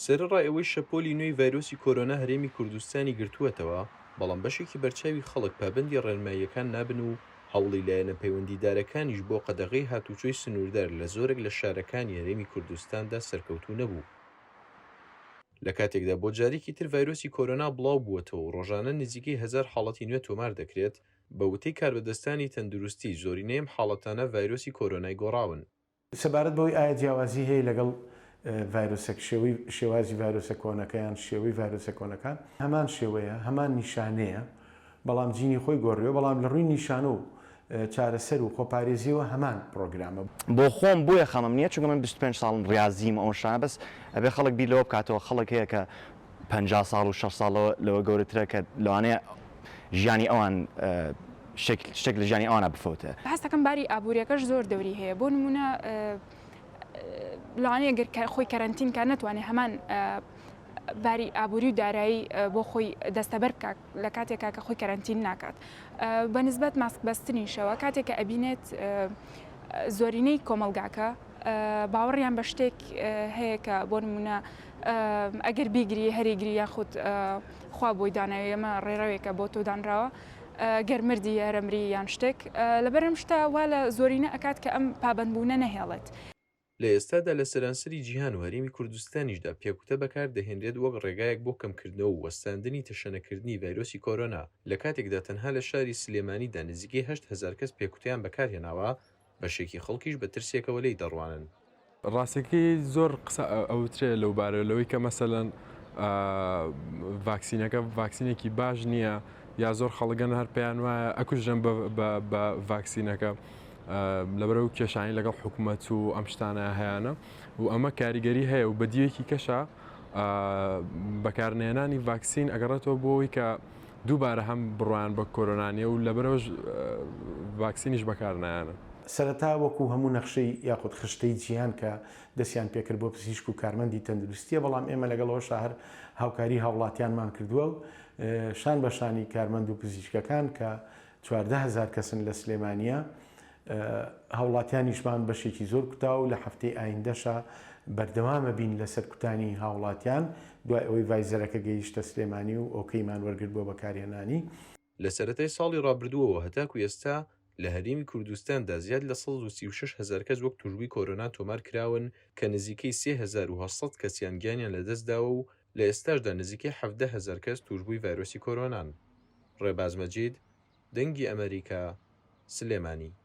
سەرەڕای ئەوەی شەپۆلی نوێی ڤایرۆسی کۆرۆنا هەرێمی کوردستانی گرتووەتەوە، بەڵام بەشێکی بەرچاوی خەڵک پابەندی ڕێنماییەکان نابن و هەوڵی لایەنە پەیوەندیدارەکانیش بۆ قەدەغەی هاتوچۆی سنووردار لە زۆرێک لە شارەکانی هەرێمی کوردستاندا سەرکەوتوو نەبوو. لە کاتێکدا بۆ جارێکی تر ڤایرۆسی کۆرۆنا بڵاو بووەتەوە و ڕۆژانە نزیکەی 1000 حاڵەتی نوێ تۆمار دەکرێت، بە وتەی کاربەدەستانی تەندروستی زۆرینەی ئەم حاڵەتانە ڤایرۆسی کۆرۆنای گۆڕاون. سەبارەت بەوەی ئایا جیاوازی هەیە لەگەڵ ڤایرۆسێک شێوازی ڤایرۆسە کۆنەکەیان شێوەی ڤایرۆسە کۆنەکان هەمان شێوەیە هەمان نیشانەیە، بەڵام جینی خۆی گۆڕیەوە، بەڵام لە ڕووی نیشانە و چارەسەر و خۆپارێزیەوە هەمان پرۆگرامە. بۆ خۆم بۆیە خەمم نییە، چونکە من 25 ساڵم ڕاضیم ئەو شانە، بەس ئەبێ خەڵک بیرەوە بکاتەوە. خەڵک هەیە کە 50 ساڵ و 6 ساڵەوە لەوە گەورەترە کە لەوانەیە ژیانی ئەوان شتێک لە ژیانی ئەوانە بفەوتە. هەستەکەم باری ئابوووریەکەش زۆر دەوری هەیە. بۆ نمونە لەوانەیە گەر خۆی کەرەنتین کار نەتوانێت هەمان باری ئابووری و دارایی بۆ خۆی دەستەبەر بکات لە کاتێکا کە خۆی کەرەنتین ناکات. بەنسبەت ماسک بەستنیشەوە کاتێک کە ئەبینێت زۆرینەی کۆمەلگاکە باوەڕیان بە شتێک هەیە کە بۆ نمونە ئەگەر بیگری هەریگری یاخود خوا بۆی داناوی ئەمە ڕێڕەوێکە بۆ تۆ دانراوە، گەرمردی هەرمری یان شتێک لەبەرم شتە وا لە زۆرینە ئەکات کە ئەم پابەندبوونە نەهێڵێت. لە ئێستادا لە سەرانسەری جیهان و هەرێمی کوردستانیشدا پێکوتە بەکار دەهێنرێت وەک ڕێگایەک بۆ کەمکردنەوە و وەستاندنی تەشەنەکردنی ڤایرۆسی کۆرۆنا، لە کاتێکدا تەنها لە شاری سلێمانیدا نزیکەی 8000 کەس پێکوتیان بەکارهێناوە، بەشێکی خەڵکیش بە ترسێکەوە لێی دەڕوانن. ڕاستەکەی زۆر قسە ئەوترێ لەو بارەوە لەوەی کە مەسەلەن ڤاکسینەکە ڤاکسینێکی باش نییە، یا زۆر خەڵگەن هەر پێیان وایە ئەکوژن بە ڤاکسینەکە لەبەرە و کێشانی لەگەڵ حکوومەت و ئەم شتانە هەیەە و ئەمە کاریگەری هەیە و بەدیەکی کەشە بەکارنێنانی ڤاکسین ئەگەڕێتەوە بۆەوەی کە دووبارە هەم بڕوان بە کۆرۆنانیە و لەبەرەوەش ڤاکسینیش بەکارنایانە. سەرەتا وەکو هەموو نەخشەی یاخود خشتەی جیهان کە دەستیان پێکرد بۆ پزیشک و کارمەندی تەندروستیە، بەڵام ئێمە لەگەڵەوە شەهر هاوکاری هاوڵاتیانمان کردووە و شان بەشانی کارمەند و پزیشکەکان کە 14000 کەسن لە سلێمانیە، هاوڵاتیانیشمان بەشێکی زۆر کوتاو و لە هەفتەی ئایندەشە بەردەوامە بین لەسەر کوتانی هاوڵاتیان دوای ئەوەی ڤایزەرەکە گەیشتە سلێمانی و ئۆکەیمان وەرگرت بۆ بەکارهێنانی. لە سەرەتای ساڵی ڕابردووەوە هەتاکو ئێستا لە هەرێمی کوردستاندا زیاد لە 136,000 کەس وەک توشبووی کۆرۆنا تۆمار کراون کە نزیکەی 3800 کەسیان گیانیان لەدەستداوە و لە ئێستاشدا نزیکەی 17,000 کەس توشبووی ڤایرۆسی کۆرۆنان. ڕێباز مەجید، دەنگی ئەمریکا، سلێمانی.